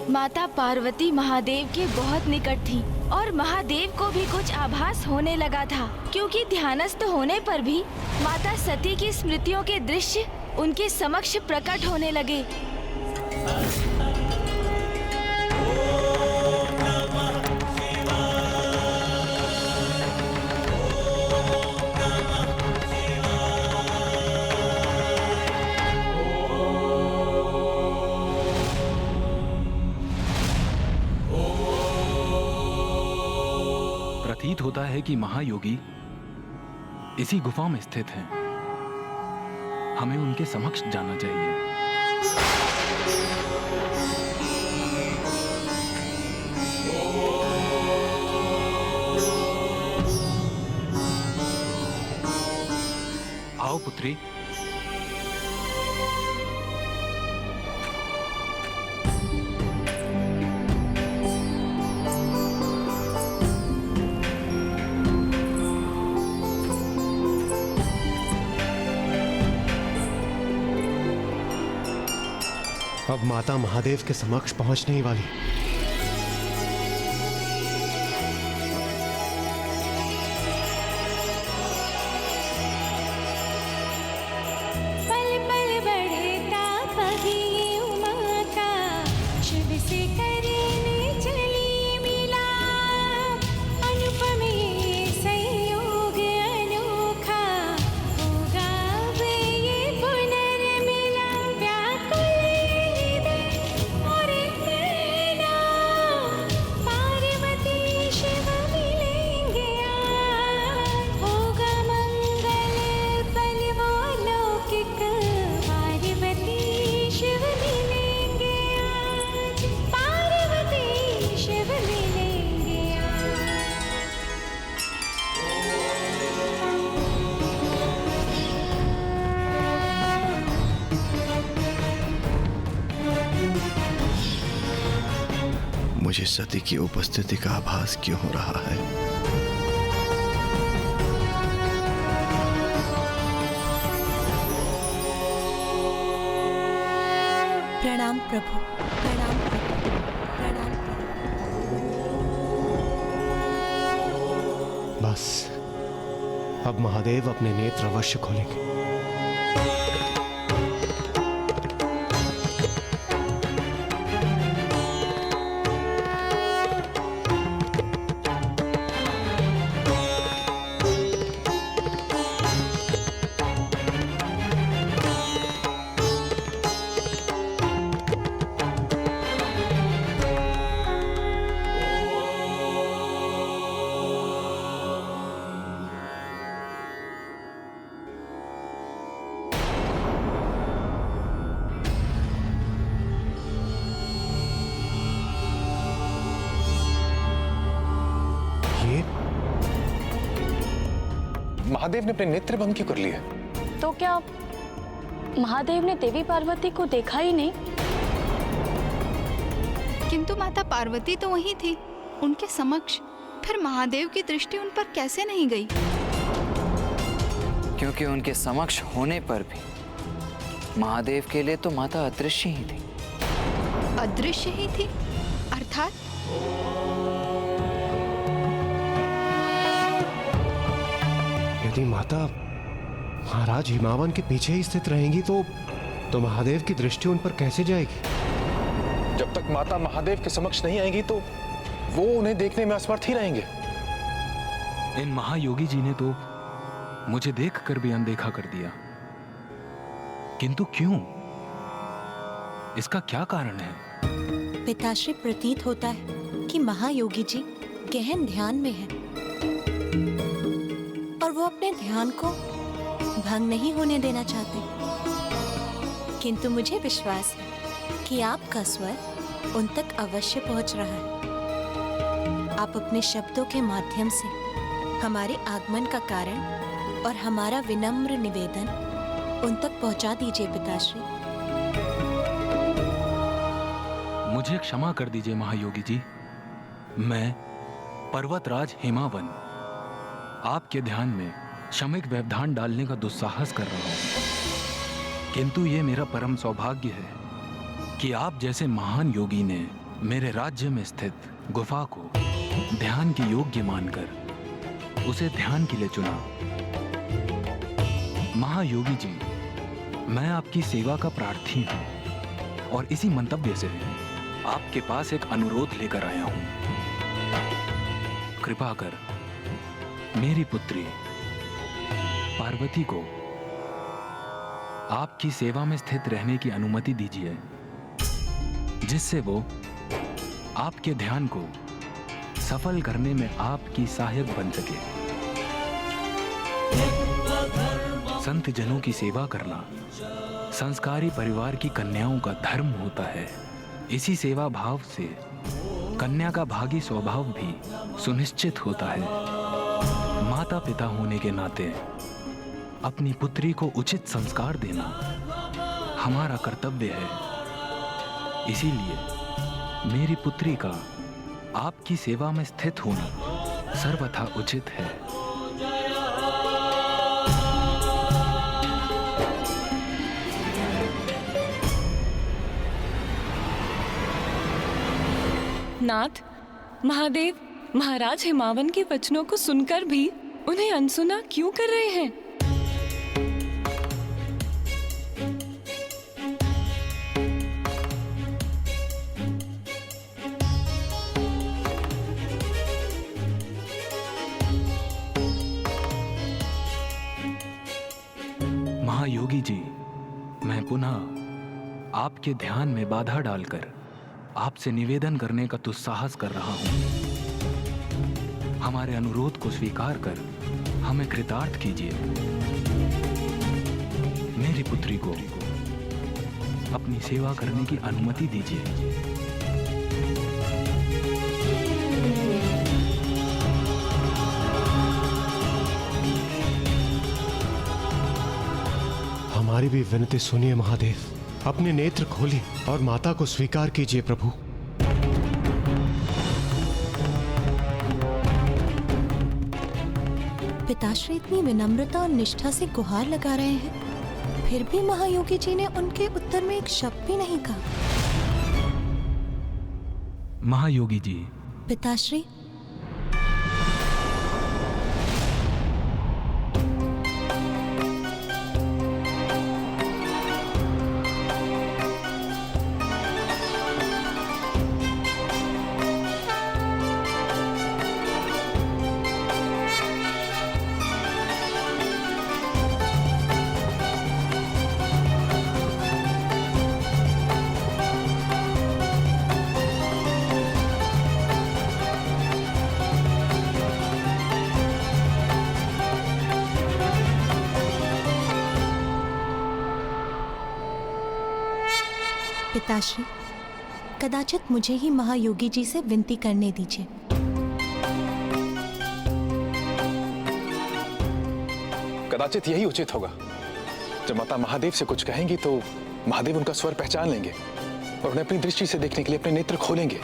माता पार्वती महादेव के बहुत निकट थी और महादेव को भी कुछ आभास होने लगा था, क्योंकि ध्यानस्थ होने पर भी माता सती की स्मृतियों के दृश्य उनके समक्ष प्रकट होने लगे। प्रतीत होता है कि महायोगी इसी गुफा में स्थित हैं। हमें उनके समक्ष जाना चाहिए। आओ पुत्री। अब माता महादेव के समक्ष पहुंचने ही वाली। पल पल बढ़ता पगी उमा का, शिव से करने चली मिला, अनुपम ये संयोग अनोखा, होगा अब ये पुनर्मिलन। व्याकुल पार्वती शिव मिलेंगे आज, होगा मंगल पल वो लौकिक। पार्वती शिव मिलेंगे आज, पार्वती शिव मिलेंगे आज। मुझे सती की उपस्थिति का आभास क्यों हो रहा है? प्रणाम प्रभु, प्रणाम प्रभु, प्रणाम प्रभु। बस अब महादेव अपने नेत्र अवश्य खोलेंगे। महादेव ने अपने नेत्र बंद क्यों कर लिए? तो क्या महादेव ने देवी पार्वती को देखा ही नहीं? किंतु माता पार्वती तो वहीं थी उनके समक्ष, फिर महादेव की दृष्टि उन पर कैसे नहीं गई? क्योंकि उनके समक्ष होने पर भी महादेव के लिए तो माता अदृश्य ही थी। अदृश्य ही थी अर्थात? यदि माता महाराज हिमावन के पीछे ही स्थित रहेंगी तो महादेव की दृष्टि उन पर कैसे जाएगी? जब तक माता महादेव के समक्ष नहीं आएंगी तो वो उन्हें देखने में असमर्थ ही रहेंगे। इन महायोगी जी ने तो मुझे देखकर भी अनदेखा कर दिया, किंतु क्यों? इसका क्या कारण है? पिताश्री, प्रतीत होता है कि महायोगी जी गहन ध्यान में हैं और वो अपने ध्यान को भंग नहीं होने देना चाहते। किंतु मुझे विश्वास है कि आपका स्वर उन तक अवश्य पहुंच रहा है। आप अपने शब्दों के माध्यम से हमारे आगमन का कारण और हमारा विनम्र निवेदन उन तक पहुंचा दीजिए पिताश्री। मुझे क्षमा कर दीजिए महायोगी जी। मैं पर्वतराज हिमावन आपके ध्यान में शमिक व्यवधान डालने का दुस्साहस कर रहा हूं, किंतु ये मेरा परम सौभाग्य है कि आप जैसे महान योगी ने मेरे राज्य में स्थित गुफा को ध्यान के योग्य मानकर उसे ध्यान के लिए चुना। महायोगी जी, मैं आपकी सेवा का प्रार्थी हूं और इसी मंतव्य से आपके पास एक अनुरोध लेकर आया हूं। कृपा कर मेरी पुत्री पार्वती को आपकी सेवा में स्थित रहने की अनुमति दीजिए, जिससे वो आपके ध्यान को सफल करने में आपकी सहायक बन सके। संत जनों की सेवा करना संस्कारी परिवार की कन्याओं का धर्म होता है। इसी सेवा भाव से कन्या का भागी स्वभाव भी सुनिश्चित होता है। माता पिता होने के नाते अपनी पुत्री को उचित संस्कार देना हमारा कर्तव्य है। इसीलिए मेरी पुत्री का आपकी सेवा में स्थित होना सर्वथा उचित है। नाथ, महादेव महाराज हिमावन के वचनों को सुनकर भी उन्हें अनसुना क्यों कर रहे हैं? महायोगी जी, मैं पुनः आपके ध्यान में बाधा डालकर आपसे निवेदन करने का दुस्साहस कर रहा हूं। हमारे अनुरोध को स्वीकार कर हमें कृतार्थ कीजिए। मेरी पुत्री को अपनी सेवा करने की अनुमति दीजिए। हमारी भी विनती सुनिए महादेव। अपने नेत्र खोलिए और माता को स्वीकार कीजिए प्रभु। पिताश्री इतनी विनम्रता और निष्ठा से गुहार लगा रहे हैं, फिर भी महायोगी जी ने उनके उत्तर में एक शब्द भी नहीं कहा। महायोगी जी, पिताश्री, पिताश्री, कदाचित मुझे ही महायोगी जी से विनती करने दीजिए। कदाचित यही उचित होगा। जब माता महादेव से कुछ कहेंगी तो महादेव उनका स्वर पहचान लेंगे और उन्हें अपनी दृष्टि से देखने के लिए अपने नेत्र खोलेंगे।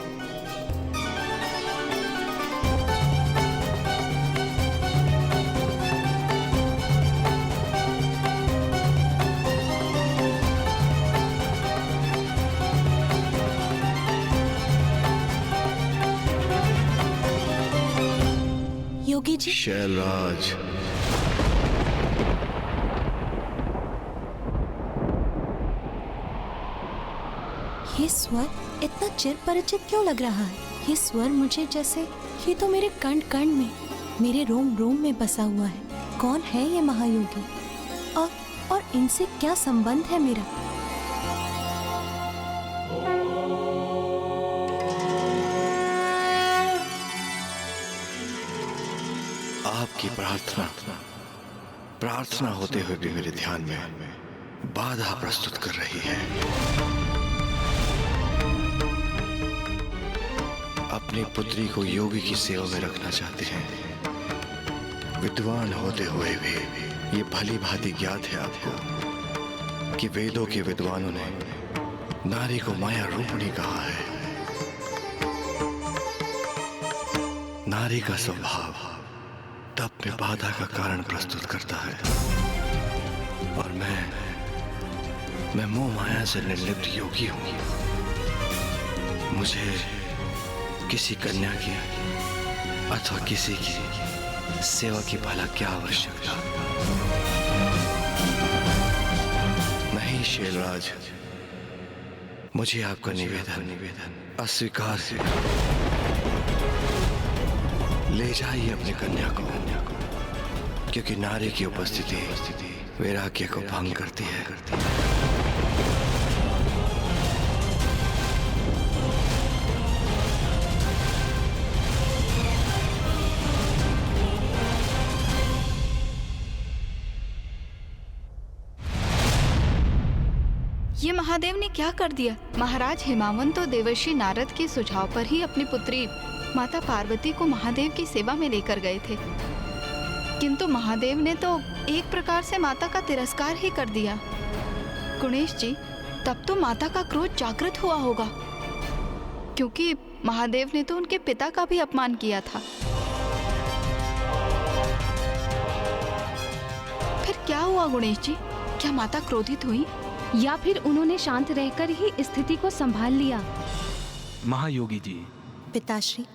योगी जी, शैलराज, ये स्वर इतना चिर परिचित क्यों लग रहा है? ये स्वर मुझे जैसे ये तो मेरे कण कण में, मेरे रोम रोम में बसा हुआ है। कौन है ये महायोगी और इनसे क्या संबंध है मेरा? आपकी प्रार्थना होते हुए भी मेरे ध्यान में बाधा प्रस्तुत कर रही है। अपनी पुत्री को योगी की सेवा में रखना चाहते हैं। विद्वान होते हुए भी ये भली भांति ज्ञात है आपको कि वेदों के विद्वानों ने नारी को माया रूपणी कहा है। नारी का स्वभाव तप में बाधा का कारण प्रस्तुत करता है और मैं मोह माया से निर्लिप्त योगी हूं। मुझे किसी कन्या की अथवा किसी की सेवा की भला क्या आवश्यकता। नहीं शैलराज, मुझे आपका निवेदन अस्वीकार से ले जाइए अपनी कन्या को, क्योंकि नारी की उपस्थिति वैराग्य को भंग करती है। ये महादेव ने क्या कर दिया? महाराज हिमावंत तो देवर्षि नारद के सुझाव पर ही अपनी पुत्री माता पार्वती को महादेव की सेवा में लेकर गए थे, किंतु महादेव ने तो एक प्रकार से माता का तिरस्कार ही कर दिया। गुणेश जी, तब तो माता का क्रोध जागृत हुआ होगा, क्योंकि महादेव ने तो उनके पिता का भी अपमान किया था। फिर क्या हुआ गुणेश जी? क्या माता क्रोधित हुई या फिर उन्होंने शांत रहकर ही स्थिति को संभाल लिया? महायोगी जी, पिताश्री,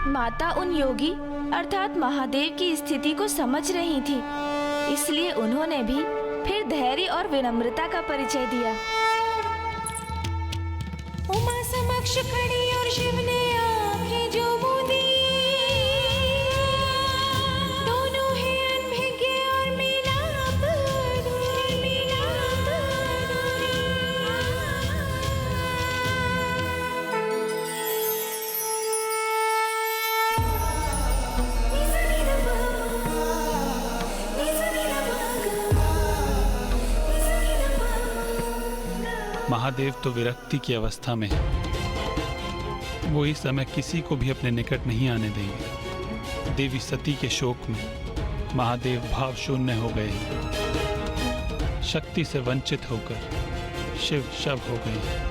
माता उन योगी अर्थात महादेव की स्थिति को समझ रही थी, इसलिए उन्होंने भी फिर धैर्य और विनम्रता का परिचय दिया। उमा समक्ष खड़ी और शिव ने आंखें जो मूंदी, दोनों है अनभिज्ञ और मिलाप महादेव तो विरक्ति की अवस्था में है। वो इस समय किसी को भी अपने निकट नहीं आने देंगे। देवी सती के शोक में महादेव भाव शून्य हो गए हैं। शक्ति से वंचित होकर शिव शव हो गए हैं।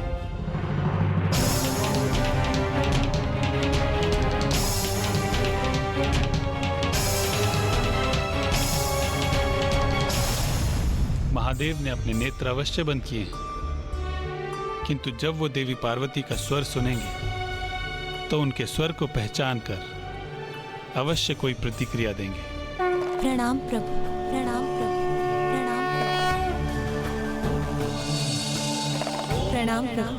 महादेव ने अपने नेत्र अवश्य बंद किए हैं, किंतु जब वो देवी पार्वती का स्वर सुनेंगे तो उनके स्वर को पहचान कर अवश्य कोई प्रतिक्रिया देंगे। प्रणाम प्रभु, प्रणाम प्रभु, प्रणाम प्रभु, प्रणाम प्रभु।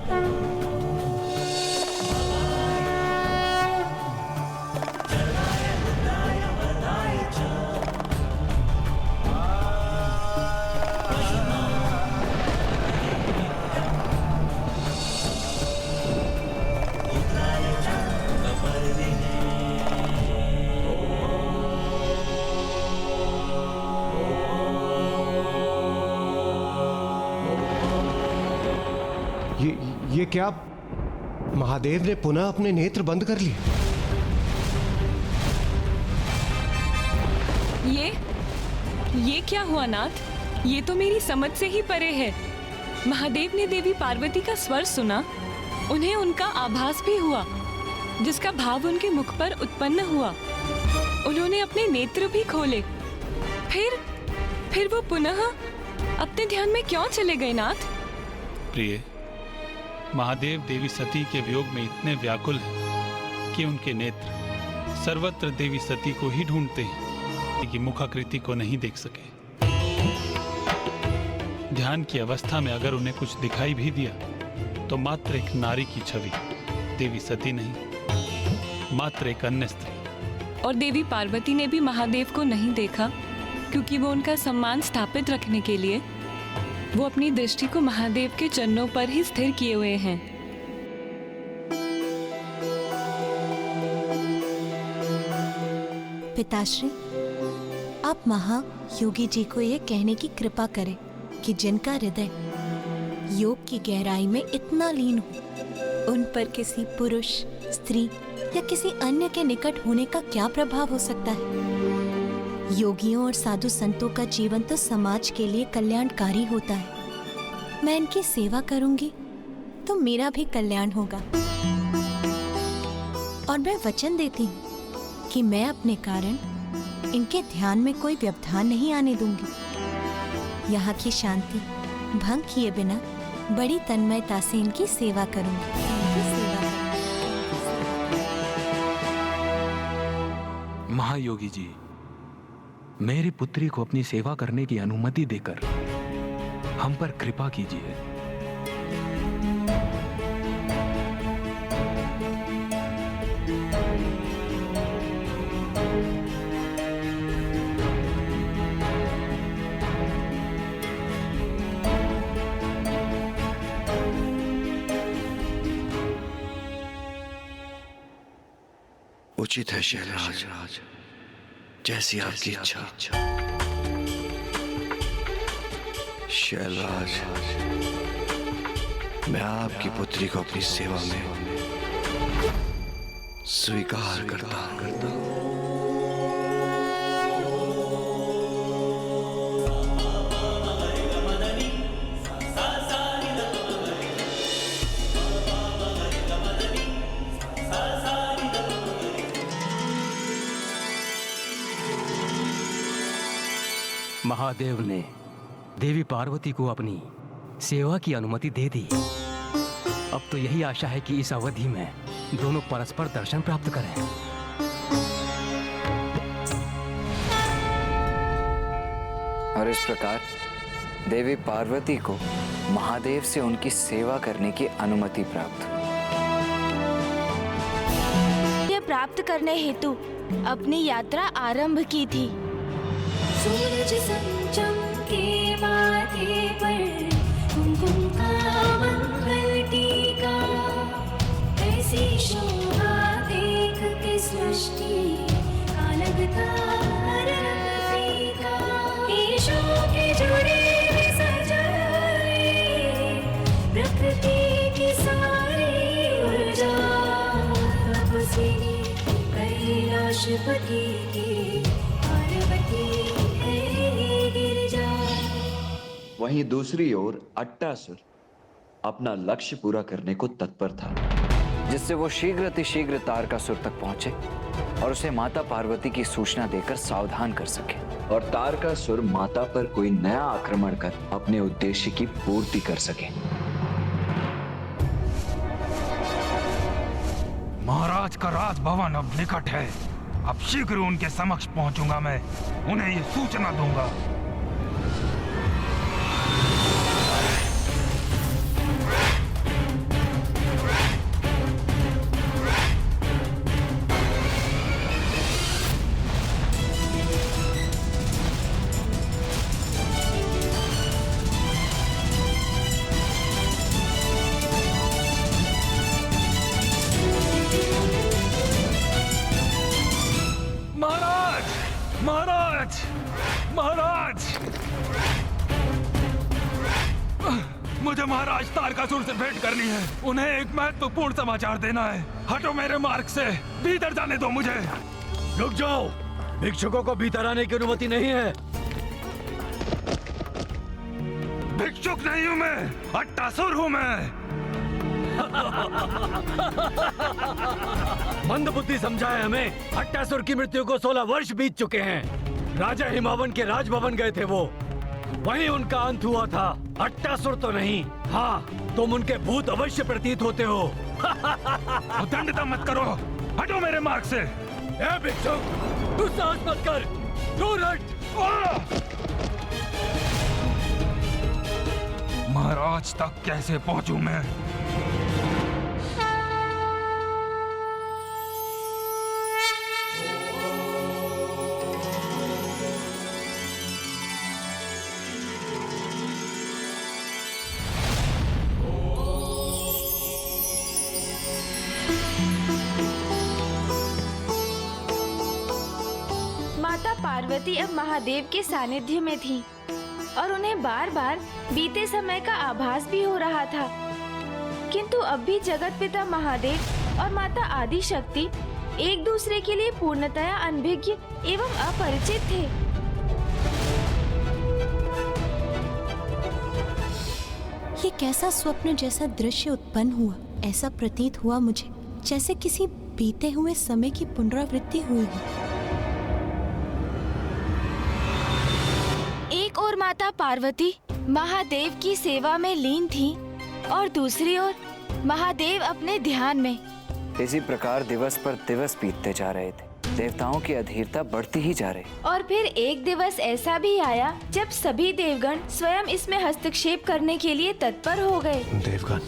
ये क्या? महादेव ने पुनः अपने नेत्र बंद कर लिए? ये क्या हुआ नाथ? ये तो मेरी समझ से ही परे है। महादेव ने देवी पार्वती का स्वर सुना, उन्हें उनका आभास भी हुआ, जिसका भाव उनके मुख पर उत्पन्न हुआ। उन्होंने अपने नेत्र भी खोले। फिर वो पुनः अपने ध्यान में क्यों चले गए नाथ? प्रिय, महादेव देवी सती के वियोग में इतने व्याकुल हैं कि उनके नेत्र सर्वत्र देवी सती को ही ढूंढते हैं, कि मुखाकृति को नहीं देख सके। ध्यान की अवस्था में अगर उन्हें कुछ दिखाई भी दिया तो मात्र एक नारी की छवि, देवी सती नहीं, मात्र एक अन्य स्त्री। और देवी पार्वती ने भी महादेव को नहीं देखा, क्योंकि वो उनका सम्मान स्थापित रखने के लिए वो अपनी दृष्टि को महादेव के चरणों पर ही स्थिर किए हुए हैं। पिताश्री, आप महायोगी जी को ये कहने की कृपा करें कि जिनका हृदय योग की गहराई में इतना लीन हो, उन पर किसी पुरुष, स्त्री या किसी अन्य के निकट होने का क्या प्रभाव हो सकता है? योगियों और साधु संतों का जीवन तो समाज के लिए कल्याणकारी होता है। मैं इनकी सेवा करूंगी तो मेरा भी कल्याण होगा, और मैं वचन देती हूँ कि मैं अपने कारण इनके ध्यान में कोई व्यवधान नहीं आने दूंगी। यहाँ की शांति भंग किए बिना बड़ी तन्मयता से इनकी सेवा करूंगी। महायोगी जी, मेरी पुत्री को अपनी सेवा करने की अनुमति देकर हम पर कृपा कीजिए। उचित है शैलराज, जैसी आपकी इच्छा। शैलराज, मैं आपकी पुत्री को अपनी सेवा में स्वीकार करता हूं। महादेव ने देवी पार्वती को अपनी सेवा की अनुमति दे दी। अब तो यही आशा है कि इस अवधि में दोनों परस्पर दर्शन प्राप्त करें। और इस प्रकार देवी पार्वती को महादेव से उनकी सेवा करने की अनुमति प्राप्त हुई। ये प्राप्त करने हेतु अपनी यात्रा आरंभ की थी। सूरज चमके माथे पर कुमकुम का मंगल टीका, ऐसी शोभा देख के सृष्टि का लगता रंग फीका। ईशों के जोड़े में सजाए प्रकृति की सारी ऊर्जा, अब से कैलाशपति की पार्वती वहीं दूसरी ओर अट्टासुर अपना लक्ष्य पूरा करने को तत्पर था, जिससे वो शीघ्र तारकासुर तक पहुंचे और उसे माता पार्वती की सूचना देकर सावधान कर सके, और तारकासुर माता पर कोई नया आक्रमण कर अपने उद्देश्य की पूर्ति कर सके। महाराज का राजभवन अब निकट है। अब शीघ्र उनके समक्ष पहुंचूंगा मैं, उन्हें ये सूचना दूंगा। महाराज, मुझे महाराज तारकासुर से भेंट करनी है। उन्हें एक महत्वपूर्ण समाचार देना है। हटो मेरे मार्ग से, भीतर जाने दो मुझे। रुक जाओ, भिक्षुकों को भीतर आने की अनुमति नहीं है। भिक्षुक नहीं हूँ मैं, अट्टासुर हूँ मैं। मंदबुद्धि समझाए हमें। अट्टासुर की मृत्यु को 16 वर्ष बीत चुके हैं। राजा हिमावन के राजभवन गए थे वो, वहीं उनका अंत हुआ था। अट्टासुर तो नहीं। हाँ, तुम उनके भूत अवश्य प्रतीत होते हो। उद्दंडता मत करो, हटो मेरे मार्ग से। ए भिक्षुक, तू साहस मत कर, दूर हट। महाराज तक कैसे पहुंचूं मैं? पार्वती अब महादेव के सानिध्य में थी और उन्हें बार बार बीते समय का आभास भी हो रहा था, किंतु अब भी जगत पिता महादेव और माता आदि शक्ति एक दूसरे के लिए पूर्णतया अनभिज्ञ एवं अपरिचित थे। ये कैसा स्वप्न जैसा दृश्य उत्पन्न हुआ। ऐसा प्रतीत हुआ मुझे जैसे किसी बीते हुए समय की पुनरावृत्ति हुई हो। एक और माता पार्वती महादेव की सेवा में लीन थी और दूसरी ओर महादेव अपने ध्यान में। इसी प्रकार दिवस पर दिवस बीतते जा रहे थे। देवताओं की अधीरता बढ़ती ही जा रही। और फिर एक दिवस ऐसा भी आया जब सभी देवगण स्वयं इसमें हस्तक्षेप करने के लिए तत्पर हो गए। देवगण,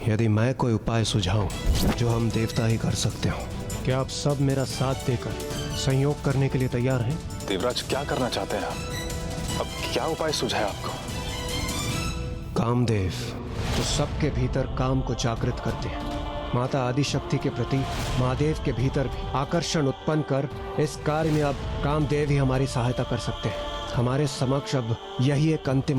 यदि मैं कोई उपाय सुझाऊं जो हम देवता ही कर सकते हो, क्या आप सब मेरा साथ देकर सहयोग करने के लिए तैयार हैं? देवराज, क्या करना चाहते हैं आप? अब क्या उपाय सुझाए आपको? कामदेव तो सबके भीतर काम को जागृत करते हैं। माता आदिशक्ति के प्रति महादेव के भीतर भी आकर्षण उत्पन्न कर इस कार्य में अब कामदेव ही हमारी सहायता कर सकते हैं। हमारे समक्ष अब यही एक अंतिम